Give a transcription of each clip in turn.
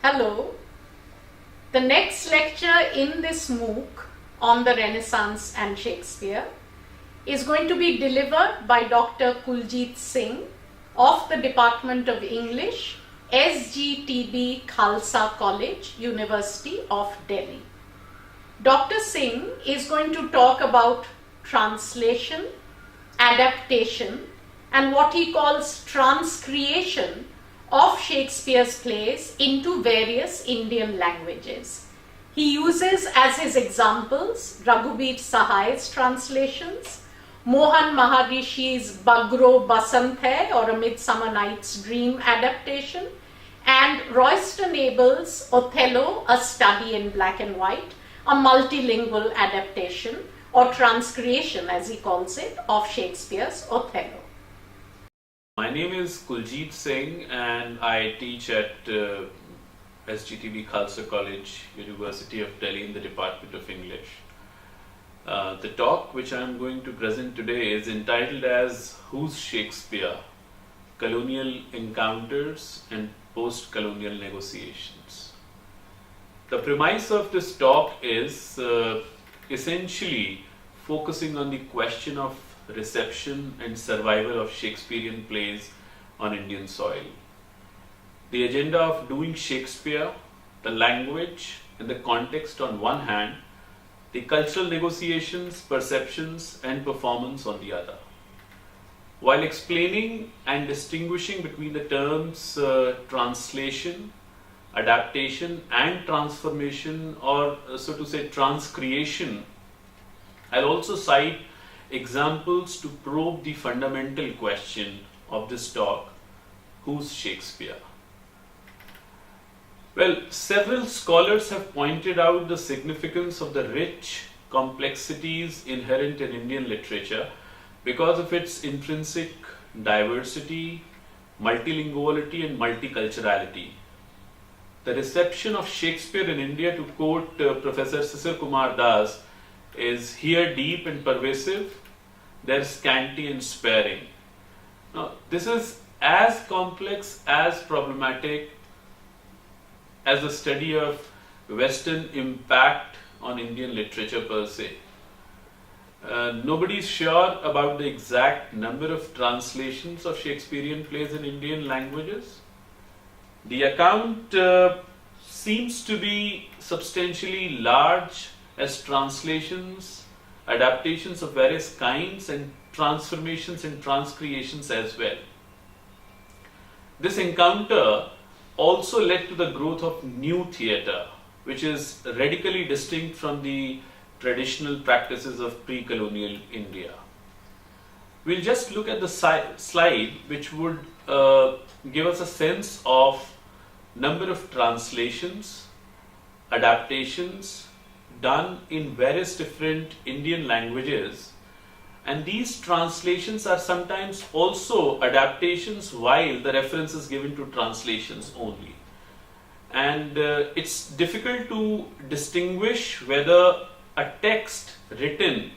Hello. The next lecture in this MOOC on the Renaissance and Shakespeare is going to be delivered by Dr. Kuljit Singh of the Department of English, SGTB Khalsa College, University of Delhi. Dr. Singh is going to talk about translation, adaptation, and what he calls transcreation of Shakespeare's plays into various Indian languages. He uses as his examples Habib Sahab's translations, Mohan Maharishi's Bagro Basant Hai or A Midsummer Night's Dream adaptation, and Royston Abel's Othello, A Study in Black and White, a multilingual adaptation or transcreation, as he calls it, of Shakespeare's Othello. My name is Kuljit Singh and I teach at SGTB Khalsa College, University of Delhi in the Department of English. The talk which I am going to present today is entitled as Who's Shakespeare? Colonial Encounters and Post-Colonial Negotiations. The premise of this talk is essentially focusing on the question of reception and survival of Shakespearean plays on Indian soil. The agenda of doing Shakespeare, the language and the context on one hand, the cultural negotiations, perceptions and performance on the other. While explaining and distinguishing between the terms translation, adaptation and transformation, or so to say transcreation, I'll also cite examples to probe the fundamental question of this talk: who's Shakespeare? Well, several scholars have pointed out the significance of the rich complexities inherent in Indian literature because of its intrinsic diversity, multilinguality and multiculturality. The reception of Shakespeare in India, to quote Professor Sisir Kumar Das, is here deep and pervasive, there scanty and sparing. Now, this is as complex, as problematic as the study of Western impact on Indian literature per se. Nobody is sure about the exact number of translations of Shakespearean plays in Indian languages. The account seems to be substantially large as translations, adaptations of various kinds and transformations and transcreations as well. This encounter also led to the growth of new theatre, which is radically distinct from the traditional practices of pre-colonial India. We'll just look at the slide which would give us a sense of number of translations, adaptations done in various different Indian languages, and these translations are sometimes also adaptations while the reference is given to translations only. And it's difficult to distinguish whether a text written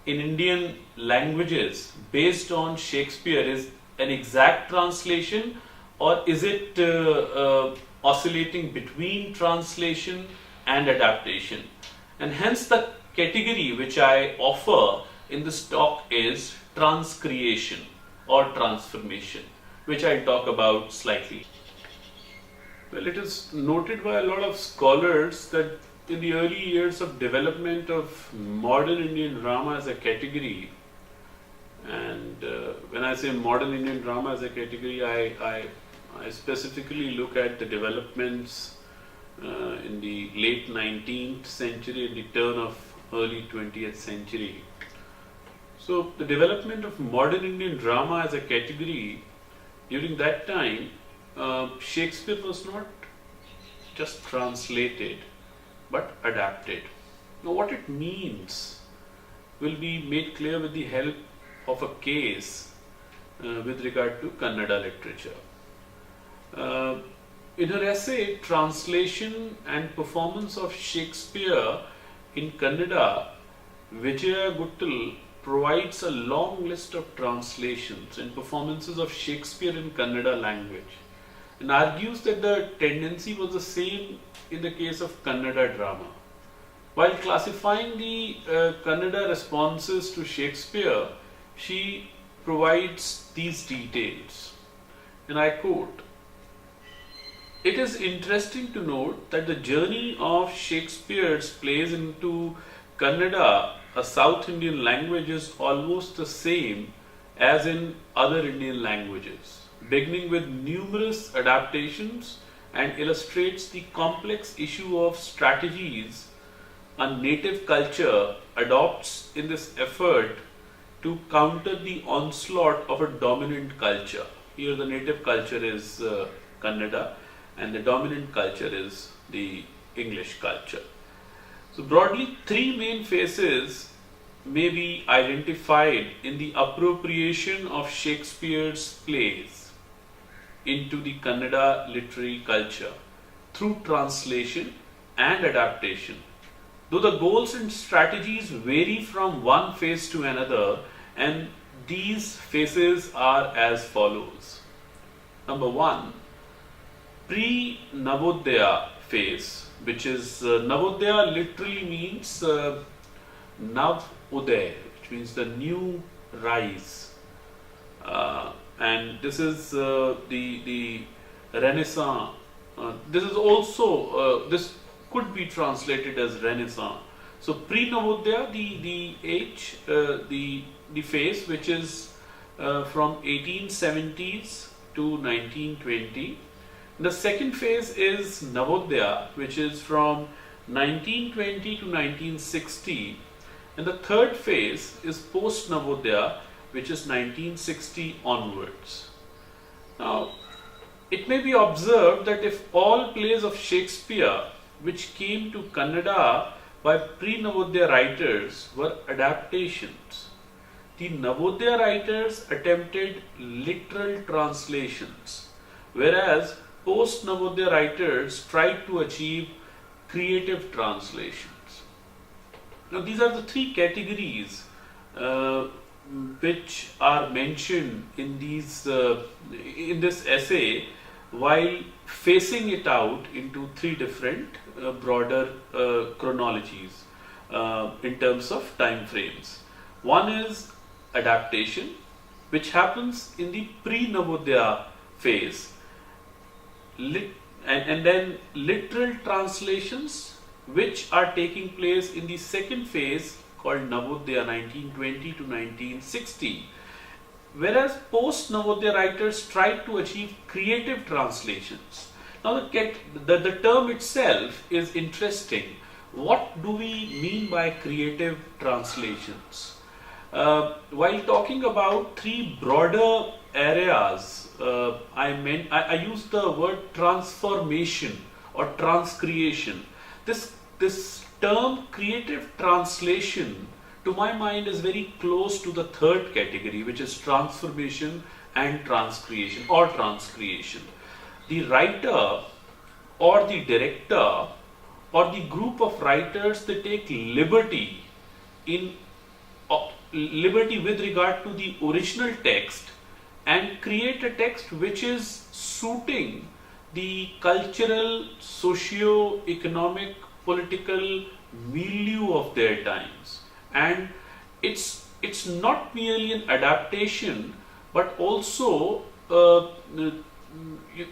in Indian languages based on Shakespeare is an exact translation, or is it oscillating between translation and adaptation. And hence the category which I offer in this talk is transcreation or transformation, which I'll talk about slightly. Well, it is noted by a lot of scholars that in the early years of development of modern Indian drama as a category, and when I say modern Indian drama as a category, I specifically look at the developments in the late 19th century and the turn of early 20th century. So the development of modern Indian drama as a category during that time, Shakespeare was not just translated but adapted. Now what it means will be made clear with the help of a case with regard to Kannada literature. In her essay, Translation and Performance of Shakespeare in Kannada, Vijaya Guttal provides a long list of translations and performances of Shakespeare in Kannada language. and argues that the tendency was the same in the case of Kannada drama. While classifying the Kannada responses to Shakespeare, she provides these details, and I quote, "It is interesting to note that the journey of Shakespeare's plays into Kannada, a South Indian language, is almost the same as in other Indian languages, beginning with numerous adaptations, and illustrates the complex issue of strategies a native culture adopts in this effort to counter the onslaught of a dominant culture." Here the native culture is Kannada and the dominant culture is the English culture. So broadly, three main phases may be identified in the appropriation of Shakespeare's plays into the Kannada literary culture through translation and adaptation, though the goals and strategies vary from one phase to another, and these phases are as follows. Number one, pre-Navodaya phase, which is Navodaya literally means Nav Uday, which means the new rise, and this is the Renaissance. This is also this could be translated as Renaissance. So pre-Navodaya, the phase which is from 1870s to 1920. The second phase is Navodaya, which is from 1920 to 1960, and the third phase is post-Navodaya, which is 1960 onwards. Now, it may be observed that if all plays of Shakespeare which came to Kannada by pre-Navodaya writers were adaptations, the Navodaya writers attempted literal translations, whereas post-Navodaya writers tried to achieve creative translations. Now, these are the three categories which are mentioned in these in this essay, while facing it out into three different broader chronologies in terms of time frames. One is adaptation, which happens in the pre-Navodaya phase, and then literal translations, which are taking place in the second phase called Navodaya 1920 to 1960, whereas post-Navodaya writers tried to achieve creative translations. Now the term itself is interesting. What do we mean by creative translations? While talking about three broader areas, I use the word transformation or transcreation. This term creative translation, to my mind, is very close to the third category, which is transformation and transcreation or transcreation. The writer or the director or the group of writers, they take liberty with regard to the original text and create a text which is suiting the cultural, socio-economic, political milieu of their times. And it's not merely an adaptation, but also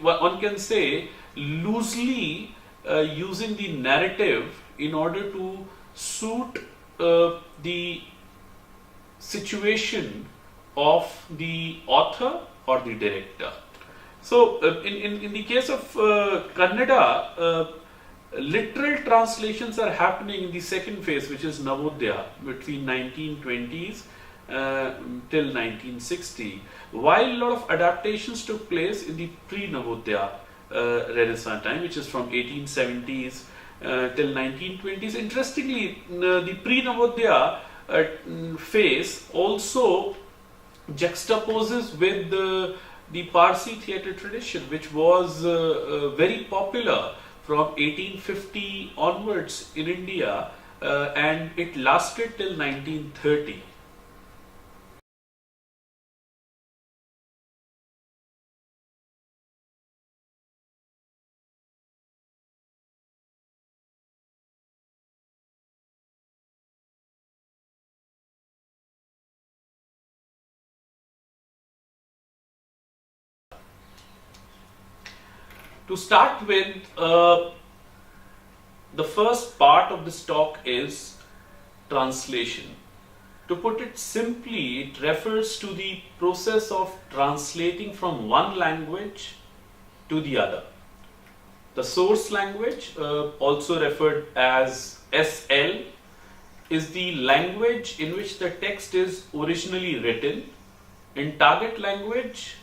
one can say loosely using the narrative in order to suit the situation of the author or the director. So in the case of Kannada, literal translations are happening in the second phase, which is Navodaya, between 1920s till 1960, while a lot of adaptations took place in the pre-Navodaya Renaissance time, which is from 1870s till 1920s. Interestingly, the pre-Navodaya phase also juxtaposes with the Parsi theatre tradition, which was very popular from 1850 onwards in India, and it lasted till 1930. To start with, the first part of this talk is translation. To put it simply, it refers to the process of translating from one language to the other. The source language, also referred as SL, is the language in which the text is originally written. In target language,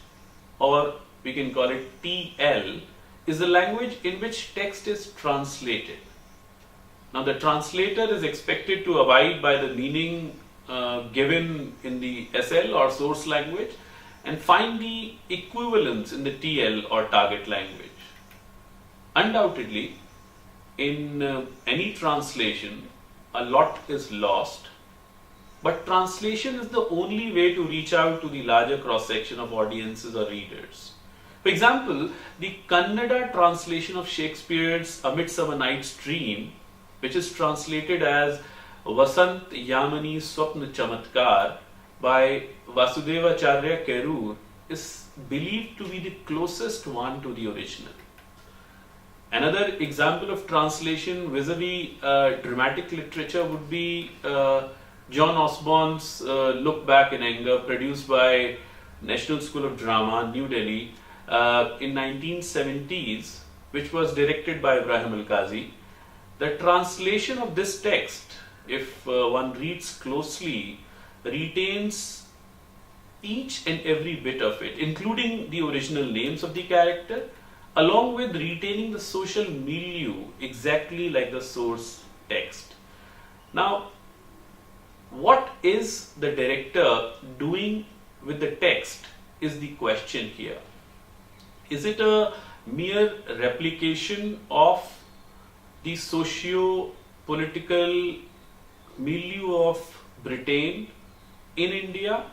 or we can call it TL, is the language in which text is translated. Now, the translator is expected to abide by the meaning given in the SL or source language and find the equivalence in the TL or target language. Undoubtedly, in any translation, a lot is lost, but translation is the only way to reach out to the larger cross-section of audiences or readers. For example, the Kannada translation of Shakespeare's A Midsummer Night's Dream, which is translated as Vasant Yamani Swapna Chamatkar by Vasudevacharya Kerur, is believed to be the closest one to the original. Another example of translation vis-a-vis dramatic literature would be John Osborne's Look Back in Anger, produced by National School of Drama, New Delhi, in 1970s, which was directed by Ibrahim Al-Qazi. The translation of this text, if one reads closely, retains each and every bit of it, including the original names of the character, along with retaining the social milieu exactly like the source text. Now, what is the director doing with the text is the question here. Is it a mere replication of the socio-political milieu of Britain in India?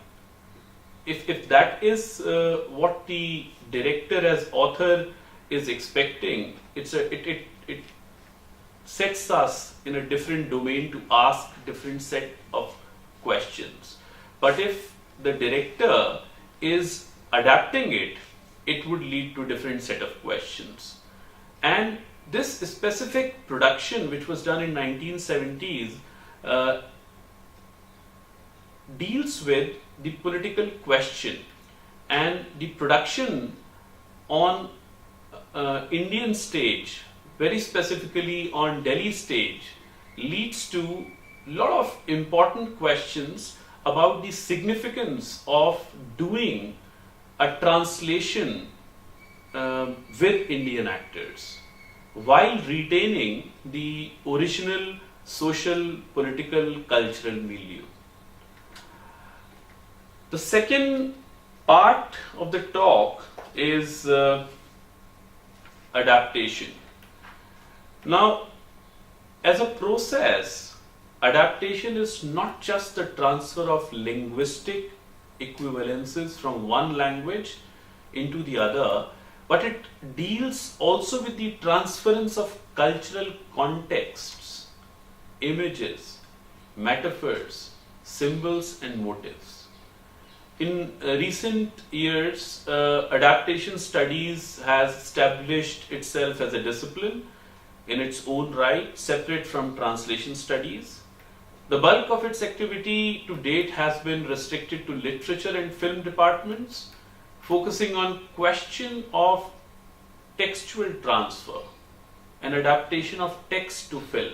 If that is what the director as author is expecting, it sets us in a different domain to ask different set of questions. But if the director is adapting it, it would lead to different set of questions. And this specific production, which was done in 1970s, deals with the political question, and the production on Indian stage, very specifically on Delhi stage, leads to a lot of important questions about the significance of doing a translation with Indian actors while retaining the original social, political, cultural milieu. The second part of the talk is adaptation. Now, as a process, adaptation is not just the transfer of linguistic equivalences from one language into the other, but it deals also with the transference of cultural contexts, images, metaphors, symbols, and motives. In recent years, adaptation studies has established itself as a discipline in its own right, separate from translation studies. The bulk of its activity to date has been restricted to literature and film departments, focusing on question of textual transfer and adaptation of text to film.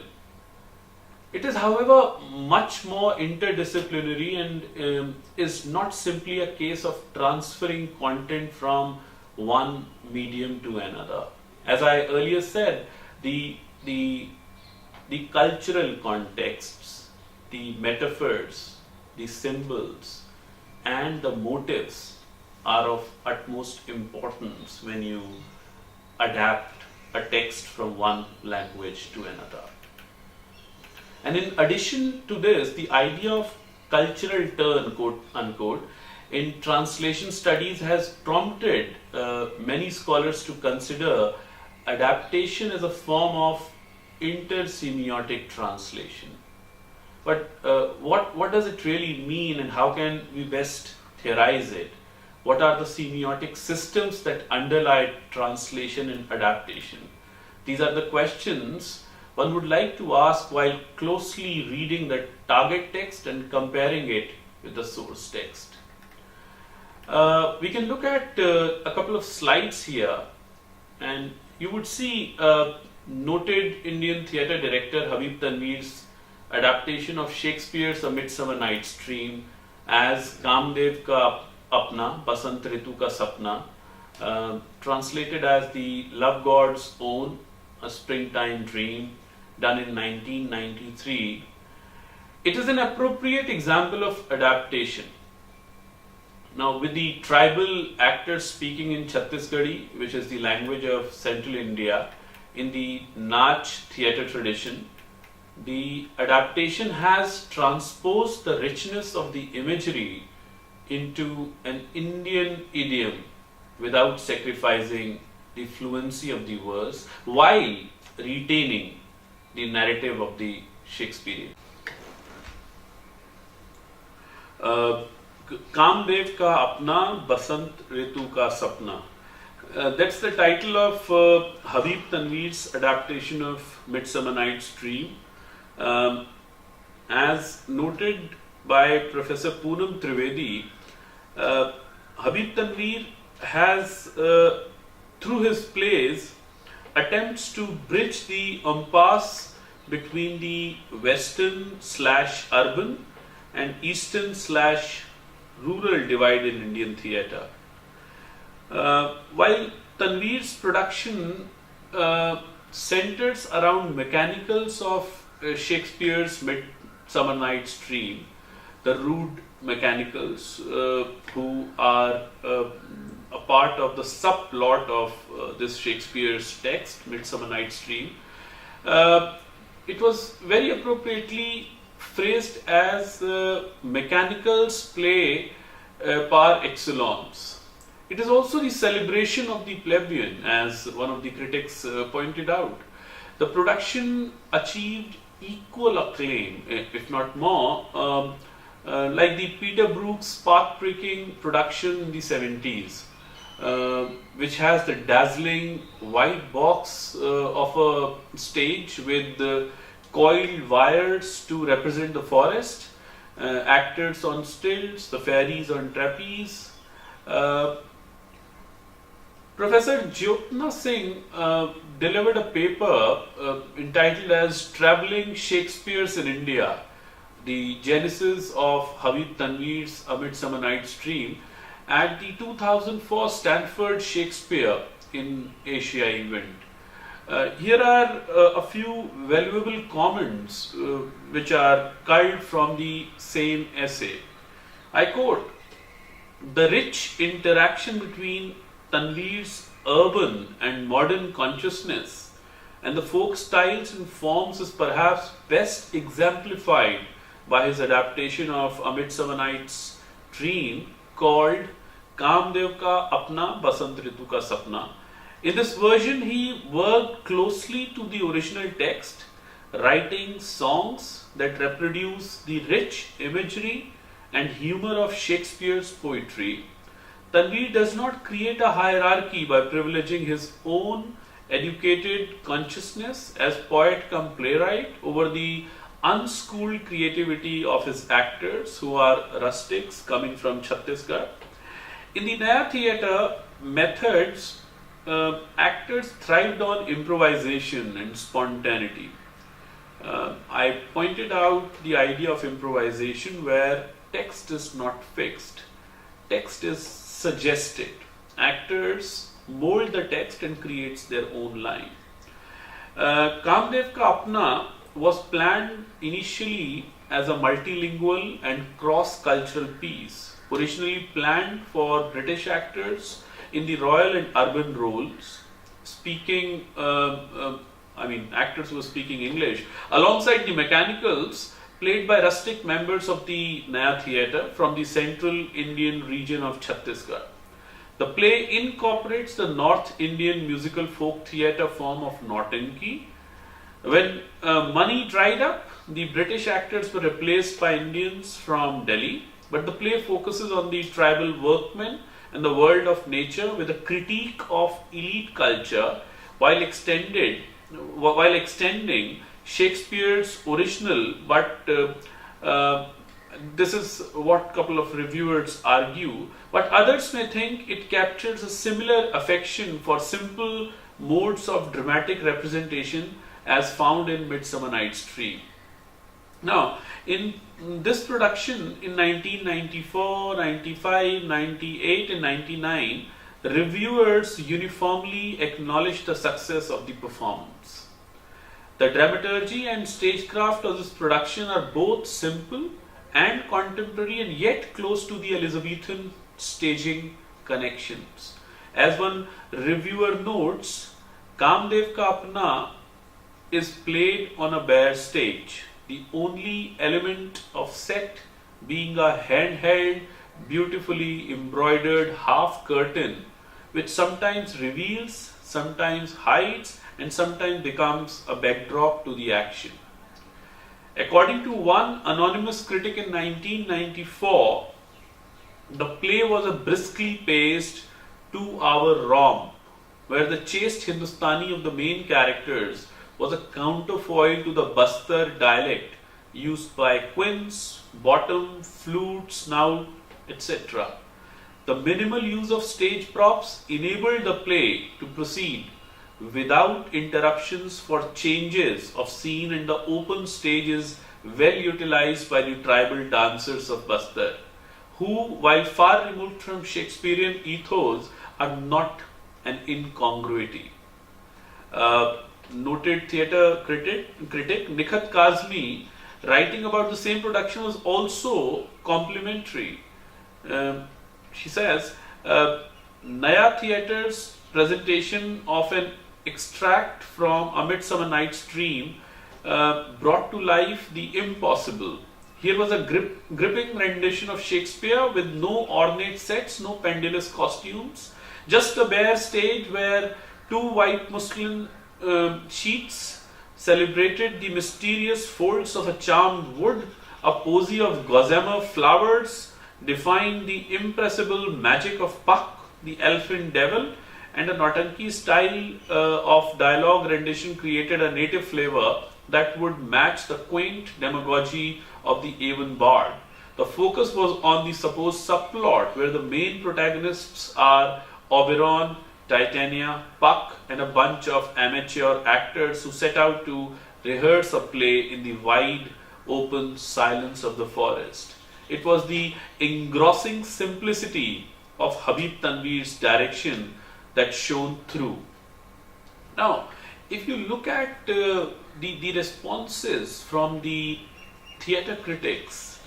It is, however, much more interdisciplinary and is not simply a case of transferring content from one medium to another. As I earlier said, the cultural contexts, the metaphors, the symbols, and the motives are of utmost importance when you adapt a text from one language to another. And in addition to this, the idea of cultural turn, quote unquote, in translation studies has prompted many scholars to consider adaptation as a form of intersemiotic translation. But what does it really mean, and how can we best theorize it? What are the semiotic systems that underlie translation and adaptation? These are the questions one would like to ask while closely reading the target text and comparing it with the source text. We can look at a couple of slides here, and you would see noted Indian theatre director Habib Tanvir's adaptation of Shakespeare's A Midsummer Night's Dream as Kamdev Ka Apna, Basant Ritu Ka Sapna, translated as The Love God's Own, A Springtime Dream, done in 1993. It is an appropriate example of adaptation. Now, with the tribal actors speaking in Chhattisgarhi, which is the language of central India, in the Nach theatre tradition, the adaptation has transposed the richness of the imagery into an Indian idiom without sacrificing the fluency of the verse, while retaining the narrative of the Shakespearean. Kamdev Ka Apna, Basant Ritu Ka Sapna. That's the title of Habib Tanvir's adaptation of Midsummer Night's Dream. As noted by Professor Poonam Trivedi, Habib Tanvir has, through his plays, attempts to bridge the impasse between the western/urban and eastern/rural divide in Indian theatre. While Tanvir's production centers around mechanicals of Shakespeare's Midsummer Night's Dream, the rude mechanicals who are a part of the subplot of this Shakespeare's text, Midsummer Night's Dream, it was very appropriately phrased as mechanicals play par excellence. It is also the celebration of the plebeian, as one of the critics pointed out. The production achieved equal acclaim, if not more, like the Peter Brook's spark-breaking production in the 70s, which has the dazzling white box of a stage with coiled wires to represent the forest, actors on stilts, the fairies on trapeze. Professor Jyotna Singh delivered a paper entitled as Travelling Shakespeares in India, the genesis of Habib Tanvir's A Midsummer Night's Dream, at the 2004 Stanford Shakespeare in Asia event. Here are a few valuable comments which are culled from the same essay. I quote, "The rich interaction between Tanvir's urban and modern consciousness and the folk styles and forms is perhaps best exemplified by his adaptation of A Midsummer Night's Dream called Kamdev Ka Apna, Basant Ritu Ka Sapna." In this version, he worked closely to the original text, writing songs that reproduce the rich imagery and humor of Shakespeare's poetry. Tanvir does not create a hierarchy by privileging his own educated consciousness as poet cum playwright over the unschooled creativity of his actors, who are rustics coming from Chhattisgarh. In the Naya theatre methods, actors thrived on improvisation and spontaneity. I pointed out the idea of improvisation where text is not fixed, text is suggested. Actors mold the text and creates their own line. Kamdev Ka Apna was planned initially as a multilingual and cross-cultural piece, originally planned for British actors in the royal and urban roles, speaking, actors who were speaking English, alongside the mechanicals played by rustic members of the Naya theatre from the central Indian region of Chhattisgarh. The play incorporates the North Indian musical folk theatre form of Nautanki. When money dried up, the British actors were replaced by Indians from Delhi, but the play focuses on the tribal workmen and the world of nature with a critique of elite culture while extending Shakespeare's original, but this is what couple of reviewers argue, but others may think it captures a similar affection for simple modes of dramatic representation as found in Midsummer Night's Dream. Now, in this production in 1994, 95, 98 and 99, reviewers uniformly acknowledged the success of the performance. The dramaturgy and stagecraft of this production are both simple and contemporary and yet close to the Elizabethan staging connections. As one reviewer notes, Cognate Kapner is played on a bare stage, the only element of set being a handheld, beautifully embroidered half curtain which sometimes reveals, sometimes hides, and sometimes becomes a backdrop to the action. According to one anonymous critic in 1994, the play was a briskly paced 2-hour romp where the chaste Hindustani of the main characters was a counterfoil to the Bastar dialect used by quints, bottom, flute, snout, etc. The minimal use of stage props enabled the play to proceed without interruptions, for changes of scene and the open stage is well utilized by the tribal dancers of Bastar, who, while far removed from Shakespearean ethos, are not an incongruity. Noted theatre critic Nikhat Kazmi, writing about the same production, was also complimentary. She says, Naya Theatre's presentation of an extract from A Midsummer Night's Dream brought to life the impossible. Here was a gripping rendition of Shakespeare with no ornate sets, no pendulous costumes, just a bare stage where 2 white muslin sheets celebrated the mysterious folds of a charmed wood, a posy of gossamer flowers defined the impressible magic of Puck, the elfin devil, and a Nautanki style of dialogue rendition created a native flavor that would match the quaint demagogy of the Avon bard. The focus was on the supposed subplot where the main protagonists are Oberon, Titania, Puck, and a bunch of amateur actors who set out to rehearse a play in the wide open silence of the forest. It was the engrossing simplicity of Habib Tanvir's direction that shone through. Now, if you look at the responses from the theatre critics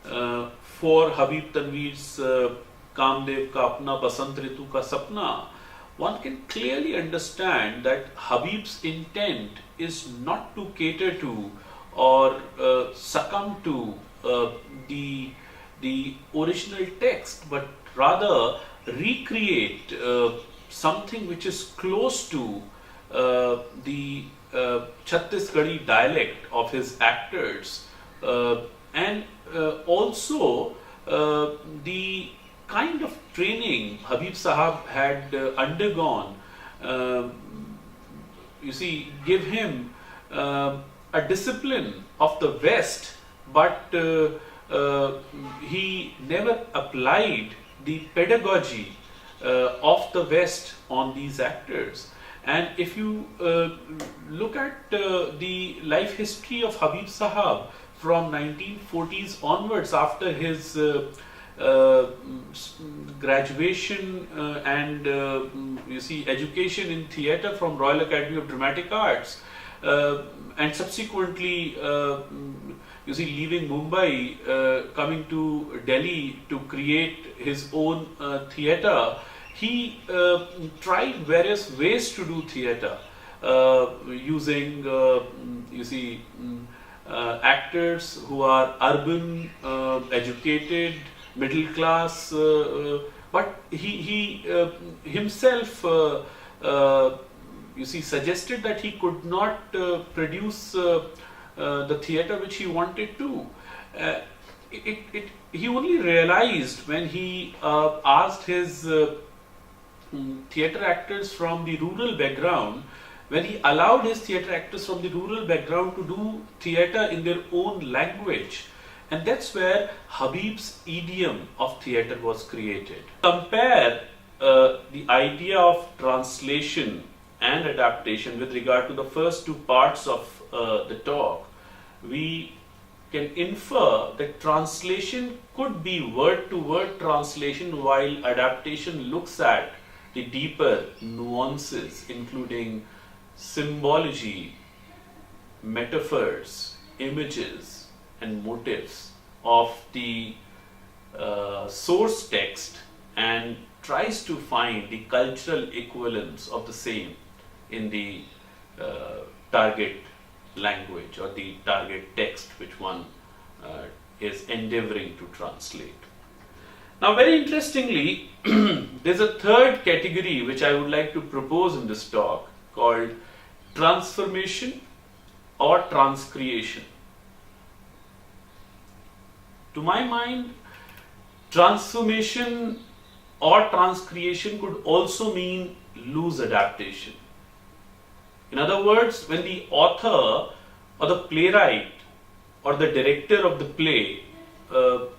for Habib Tanvir's Cognate Kapner Basant Ritu Ka Sapna, one can clearly understand that Habib's intent is not to cater to or succumb to the original text, but rather recreate something which is close to the Chhattisgarhi dialect of his actors, and also the kind of training Habib Sahab had undergone, give him a discipline of the West, but he never applied the pedagogy of the West on these actors. And if you look at the life history of Habib Sahab from 1940s onwards, after his graduation and education in theatre from Royal Academy of Dramatic Arts, and subsequently leaving Mumbai, coming to Delhi to create his own theatre, he tried various ways to do theatre, using actors who are urban, educated, middle class, but he himself suggested that he could not produce the theatre which he wanted to. he only realized when he asked his theatre actors from the rural background, when he allowed his theatre actors from the rural background to do theatre in their own language. And that's where Habib's idiom of theatre was created. Compare the idea of translation and adaptation with regard to the first two parts of the talk. We can infer that translation could be word-to-word translation, while adaptation looks at the deeper nuances, including symbology, metaphors, images, and motifs of the source text, and tries to find the cultural equivalence of the same in the target language or the target text which one is endeavoring to translate. Now, very interestingly, there's a third category which I would like to propose in this talk called transformation or transcreation. To my mind, transformation or transcreation could also mean loose adaptation. In other words, when the author or the playwright or the director of the play,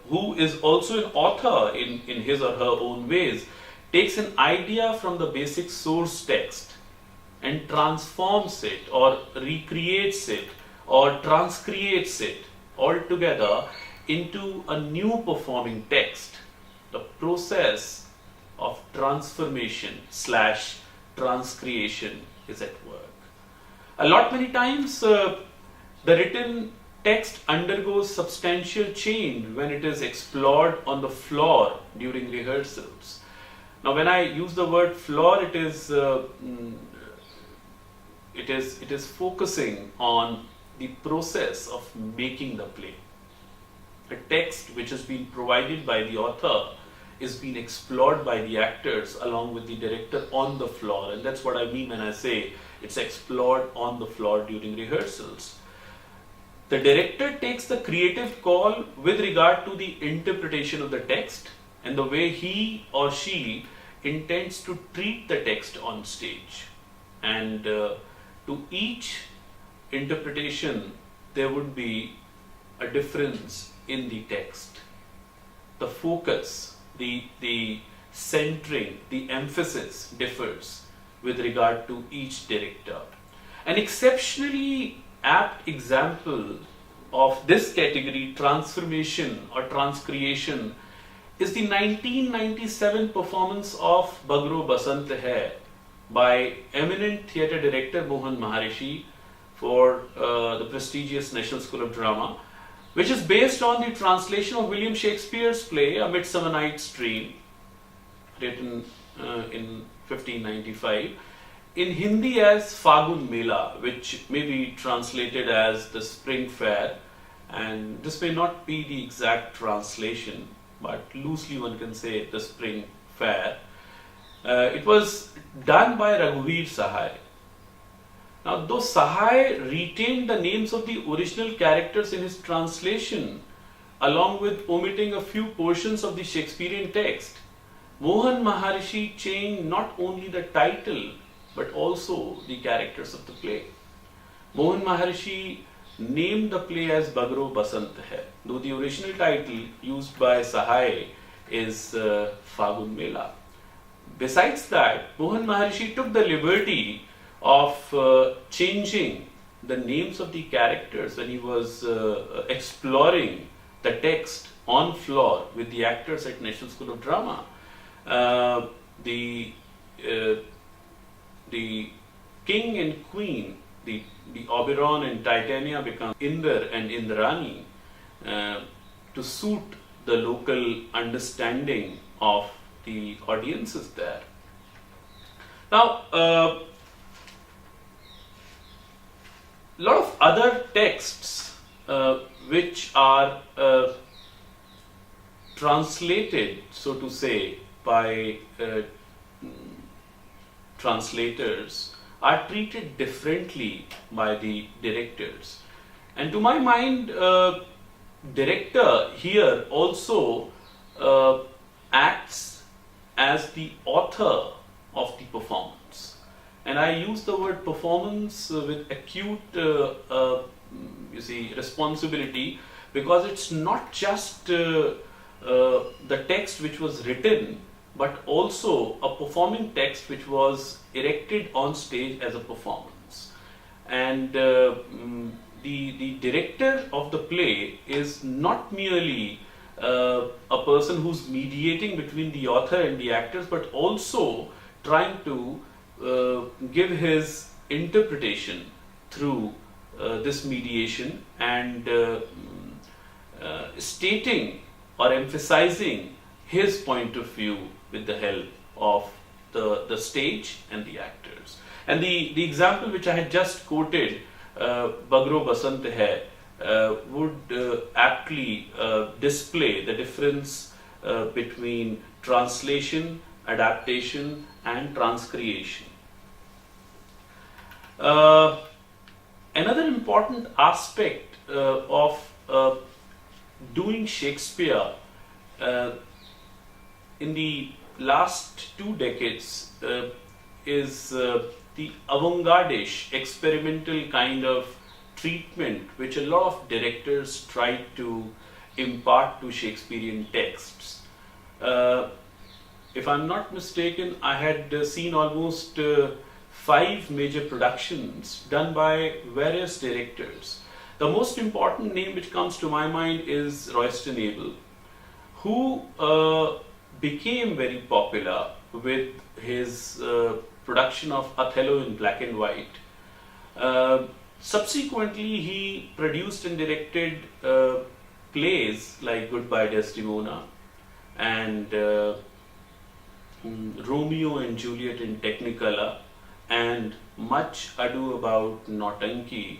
who is also an author in his or her own ways, takes an idea from the basic source text and transforms it or recreates it or transcreates it altogether into a new performing text, the process of transformation / transcreation is at work. A lot many times the written text undergoes substantial change when it is explored on the floor during rehearsals. Now, when I use the word floor, it is focusing on the process of making the play. A text which has been provided by the author is being explored by the actors along with the director on the floor, and that's what I mean when I say it's explored on the floor during rehearsals. The director takes the creative call with regard to the interpretation of the text and the way he or she intends to treat the text on stage. And to each interpretation, there would be a difference in the text. The focus, the centering, the emphasis differs with regard to each director. An exceptionally apt example of this category, transformation or transcreation, is the 1997 performance of Bagro Basant Hai by eminent theatre director Mohan Maharishi for the prestigious National School of Drama, which is based on the translation of William Shakespeare's play A Midsummer Night's Dream, written in 1595, in Hindi as Fagun Mela, which may be translated as the Spring Fair, and this may not be the exact translation, but loosely one can say the Spring Fair. It was done by Habib Sahab. Now, though Sahab retained the names of the original characters in his translation, along with omitting a few portions of the Shakespearean text, Mohan Maharishi changed not only the title but also the characters of the play. Mohan Maharishi named the play as Bagro Basant Hai, though the original title used by Sahab is Fagun Mela. Besides that, Mohan Maharishi took the liberty of changing the names of the characters when he was exploring the text on floor with the actors at National School of Drama. The king and queen, the Oberon and Titania, become Indra and Indrani to suit the local understanding of the audiences there. Now, a lot of other texts which are translated, so to say, by translators are treated differently by the directors. And to my mind, director here also acts as the author of the performance. And I use the word performance with acute, responsibility, because it's not just the text which was written, but also a performing text which was erected on stage as a performance. And the director of the play is not merely a person who's mediating between the author and the actors, but also trying to give his interpretation through this mediation, and stating or emphasizing his point of view with the help of the stage and the actors. And the example which I had just quoted, Bagro Basant Hai, would aptly display the difference between translation, adaptation, and transcreation. Another important aspect of doing Shakespeare in the last 2 decades is the avant-garde-ish, experimental kind of treatment which a lot of directors try to impart to Shakespearean texts. If I'm not mistaken, I had seen almost 5 major productions done by various directors. The most important name which comes to my mind is Royston Abel, who became very popular with his production of Othello in black and white. Subsequently, he produced and directed plays like Goodbye Desdemona and Romeo and Juliet in Technicolor and Much Ado About Nautanki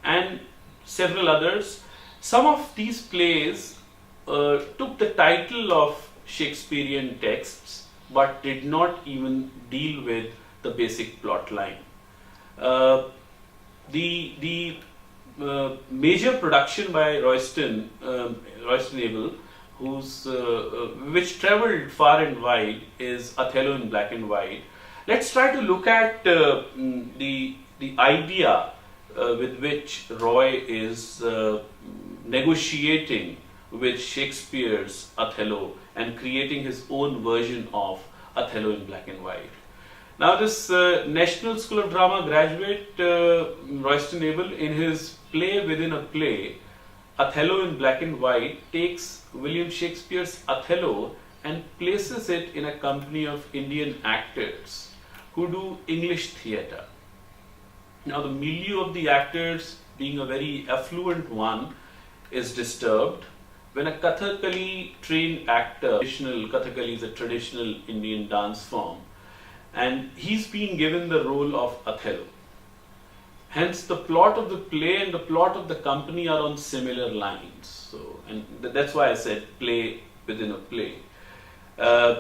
and several others. Some of these plays took the title of Shakespearean texts but did not even deal with the basic plot line. The major production by Royston Abel, which travelled far and wide, is Othello in black and white. Let's try to look at the idea with which Roy is negotiating with Shakespeare's Othello and creating his own version of Othello in black and white. Now, this National School of Drama graduate, Royston Abel, in his play within a play, Othello in black and white, takes William Shakespeare's Othello and places it in a company of Indian actors who do English theatre. Now, the milieu of the actors, being a very affluent one, is disturbed when a Kathakali trained actor, Kathakali is a traditional Indian dance form, and he's being given the role of Othello. Hence, the plot of the play and the plot of the company are on similar lines. So, and that's why I said play within a play.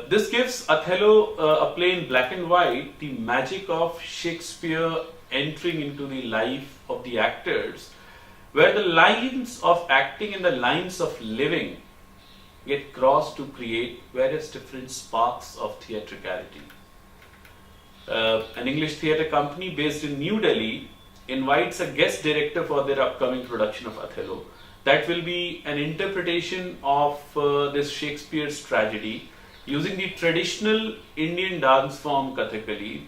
This gives Othello, a play in black and white, the magic of Shakespeare entering into the life of the actors, where the lines of acting and the lines of living get crossed to create various different sparks of theatricality. An English theatre company based in New Delhi invites a guest director for their upcoming production of Othello. That will be an interpretation of this Shakespeare's tragedy using the traditional Indian dance form Kathakali.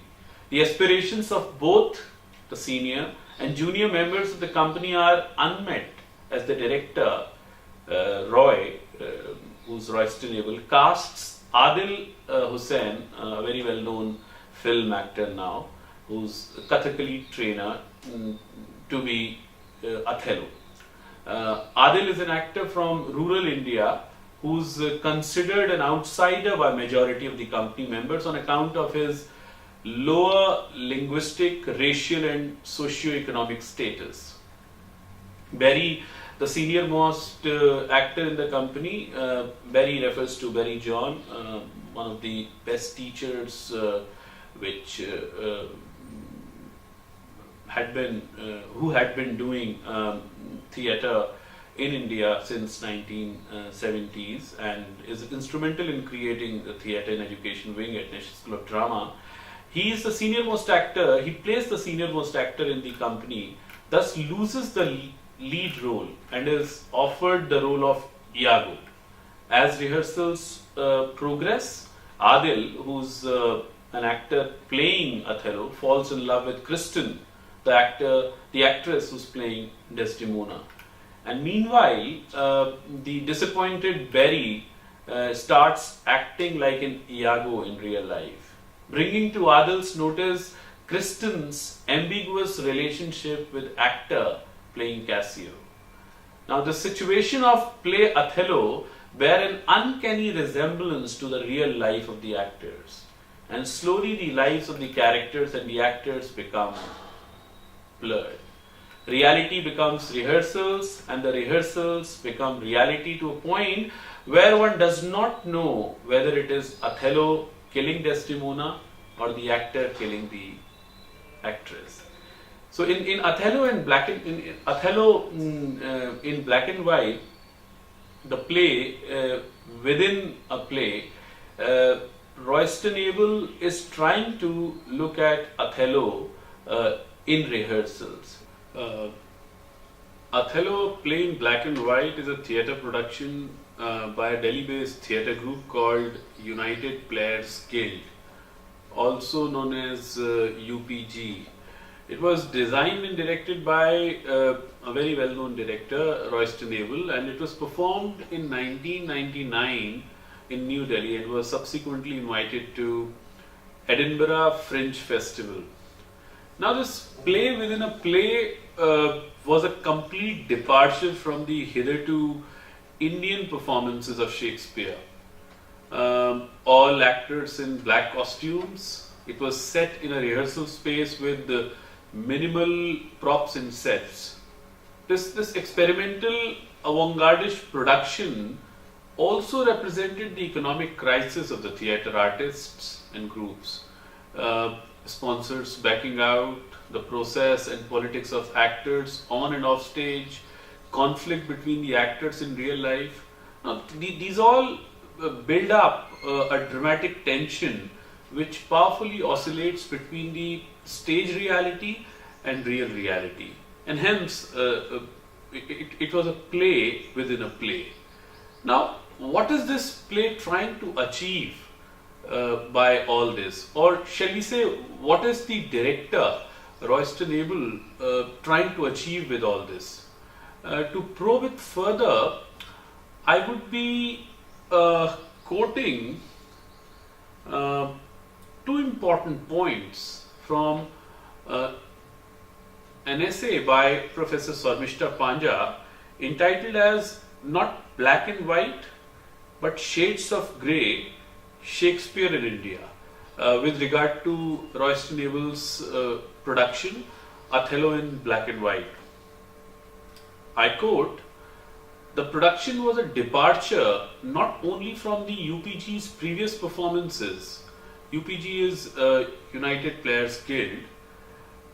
The aspirations of both the senior and junior members of the company are unmet, as the director, Roy, who's Royston Abel, casts Adil Hussain, a very well-known film actor now, who's a Kathakali trainer, to be Othello. Adil is an actor from rural India who's considered an outsider by majority of the company members on account of his lower linguistic, racial and socio-economic status. Barry, the senior most actor in the company, Barry refers to Barry John, one of the best teachers who had been doing theatre in India since 1970s and is instrumental in creating the theatre and education wing at National School of Drama. He is the senior most actor, he plays the senior most actor in the company, thus loses the lead role and is offered the role of Iago. As rehearsals progress, Adil, who's an actor playing Othello, falls in love with Kristen, the actress who's playing Desdemona. And meanwhile, the disappointed Berry starts acting like an Iago in real life, bringing to Adil's notice Kristen's ambiguous relationship with actor playing Cassio. Now, the situation of play Othello bear an uncanny resemblance to the real life of the actors, and slowly the lives of the characters and the actors become blurred. Reality becomes rehearsals, and the rehearsals become reality to a point where one does not know whether it is Othello killing Desdemona or the actor killing the actress. So in Othello in black and white, the play within a play, Royston Abel is trying to look at Othello in rehearsals. Othello play in black and white is a theatre production by a Delhi-based theatre group called United Players Guild, also known as UPG. It was designed and directed by a very well-known director, Royston Abel, and it was performed in 1999 in New Delhi and was subsequently invited to Edinburgh Fringe Festival. Now, this play within a play was a complete departure from the hitherto Indian performances of Shakespeare. All actors in black costumes. It was set in a rehearsal space with minimal props and sets. This experimental avant-garde-ish production also represented the economic crisis of the theatre artists and groups. Sponsors backing out, the process and politics of actors on and off stage, conflict between the actors in real life. Now, these all build up a dramatic tension which powerfully oscillates between the stage reality and real reality. And hence, it was a play within a play. Now, what is this play trying to achieve by all this? Or shall we say, what is the director, Royston Abel, trying to achieve with all this? To probe it further, I would be quoting two important points from an essay by Professor Sarmishta Panja entitled as Not Black and White but Shades of Grey, Shakespeare in India, with regard to Royston Abel's production Othello in Black and White. I quote, "The production was a departure not only from the UPG's previous performances, UPG is United Players Guild,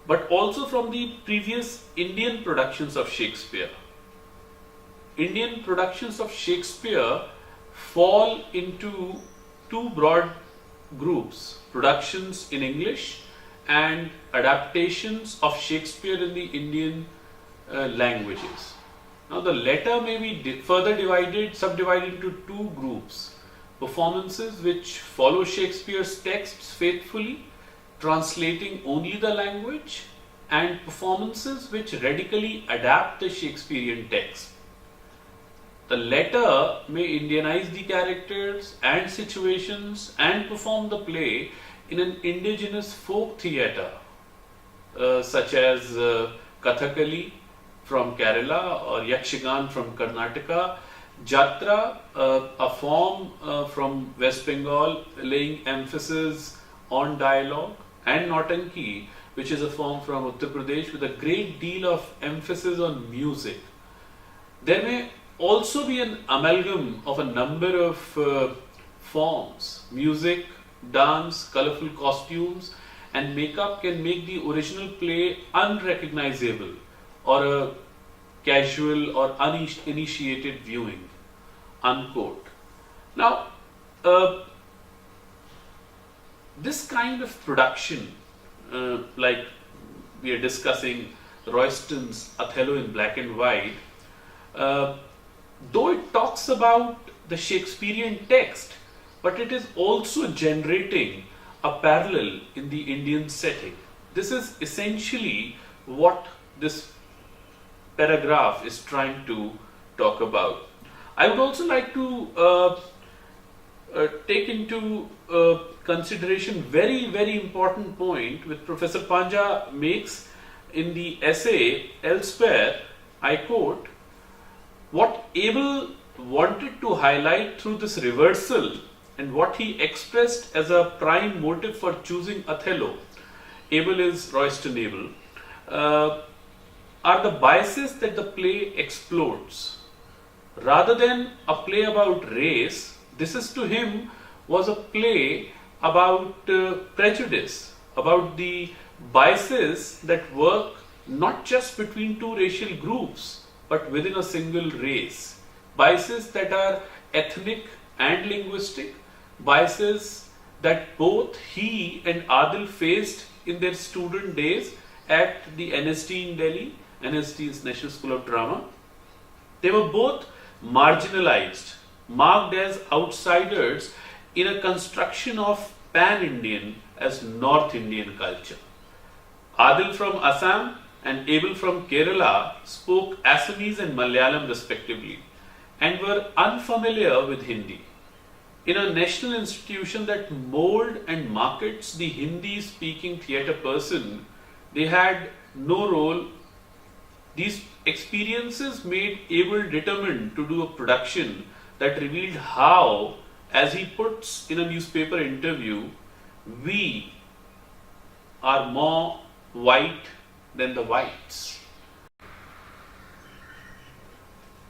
but also from the previous Indian productions of Shakespeare. Indian productions of Shakespeare fall into two broad groups, productions in English and adaptations of Shakespeare in the Indian languages. Now, the latter may be further subdivided into two groups: performances which follow Shakespeare's texts faithfully, translating only the language, and performances which radically adapt the Shakespearean text. The latter may Indianize the characters and situations and perform the play in an indigenous folk theatre, such as Kathakali from Kerala or Yakshigan from Karnataka, Jatra, a form from West Bengal laying emphasis on dialogue, and Nautanki, which is a form from Uttar Pradesh with a great deal of emphasis on music. There may also be an amalgam of a number of forms. Music, dance, colorful costumes and makeup can make the original play unrecognizable or a casual or uninitiated viewing, unquote. Now, uh, this kind of production, like we are discussing Royston's Othello in black and white, uh, though it talks about the Shakespearean text, but it is also generating a parallel in the Indian setting. This is essentially what this paragraph is trying to talk about. I would also like to take into consideration very important point which Professor Panja makes in the essay elsewhere. I quote, what Abel wanted to highlight through this reversal and what he expressed as a prime motive for choosing Othello, Abel is Royston Abel, are the biases that the play explodes. Rather than a play about race, this is to him was a play about prejudice, about the biases that work not just between two racial groups, but within a single race. Biases that are ethnic and linguistic, biases that both he and Adil faced in their student days at the NSD in Delhi. NSD is National School of Drama. They were both marginalized, marked as outsiders in a construction of pan-Indian as North Indian culture. Adil from Assam and Abel from Kerala spoke Assamese and Malayalam respectively and were unfamiliar with Hindi. In a national institution that molds and markets the Hindi-speaking theatre person, they had no role. These experiences made Abel determined to do a production that revealed how, as he puts in a newspaper interview, we are more white than the whites.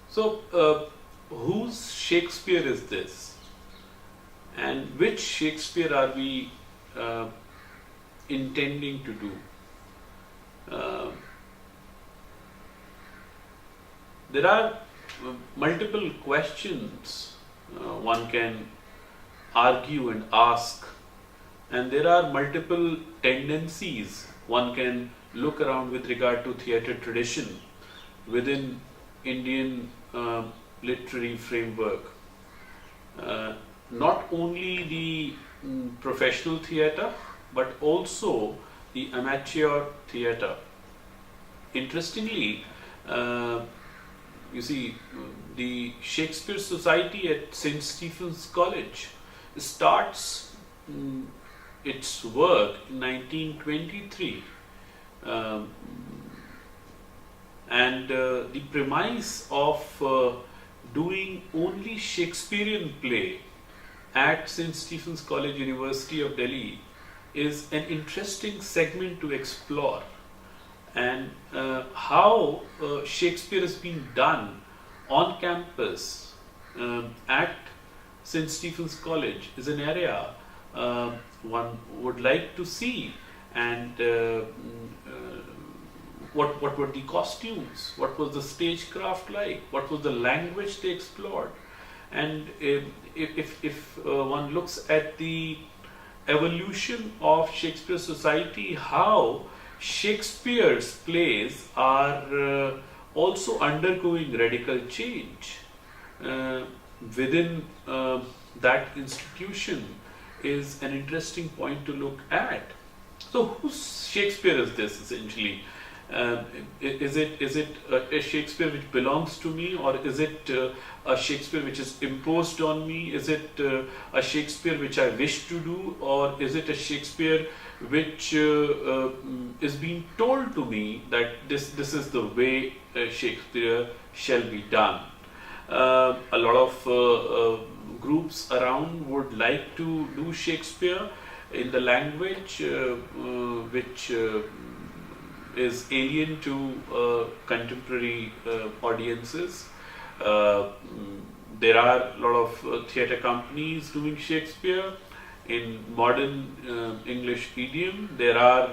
So, whose Shakespeare is this? And which Shakespeare are we intending to do? There are multiple questions one can argue and ask, and there are multiple tendencies one can look around with regard to theatre tradition within Indian literary framework. Not only the professional theatre, but also the amateur theatre. Interestingly, you see, the Shakespeare Society at St. Stephen's College starts its work in 1923. And the premise of doing only Shakespearean play at St. Stephen's College, University of Delhi, is an interesting segment to explore. And how Shakespeare has been done on campus at St. Stephen's College is an area one would like to see. And what were the costumes? What was the stagecraft like? What was the language they explored? And if one looks at the evolution of Shakespeare Society, how Shakespeare's plays are also undergoing radical change within that institution is an interesting point to look at. So, whose Shakespeare is this essentially? Is it a Shakespeare which belongs to me, or is it a Shakespeare which is imposed on me? Is it a Shakespeare which I wish to do, or is it a Shakespeare which is being told to me that this is the way Shakespeare shall be done? A lot of groups around would like to do Shakespeare in the language which is alien to contemporary audiences. There are a lot of theatre companies doing Shakespeare in modern English idiom. There are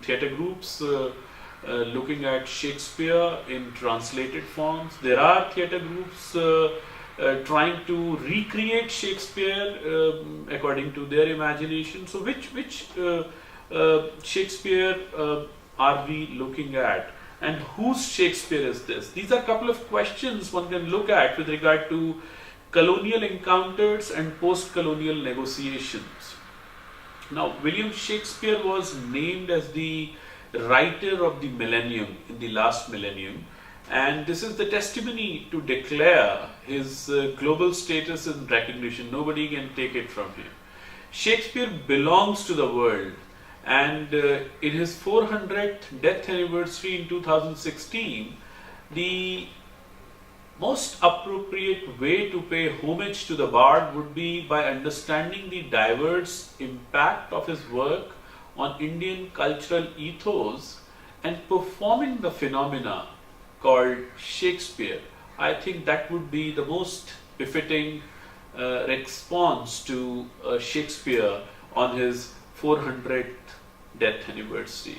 theatre groups looking at Shakespeare in translated forms. There are theatre groups trying to recreate Shakespeare according to their imagination. So which Shakespeare are we looking at? And whose Shakespeare is this? These are a couple of questions one can look at with regard to colonial encounters and post-colonial negotiations. Now, William Shakespeare was named as the writer of the millennium, in the last millennium, and this is the testimony to declare his global status and recognition. Nobody can take it from him. Shakespeare belongs to the world, and in his 400th death anniversary in 2016, the most appropriate way to pay homage to the bard would be by understanding the diverse impact of his work on Indian cultural ethos and performing the phenomena called Shakespeare. I think that would be the most befitting response to Shakespeare on his 400th death anniversary.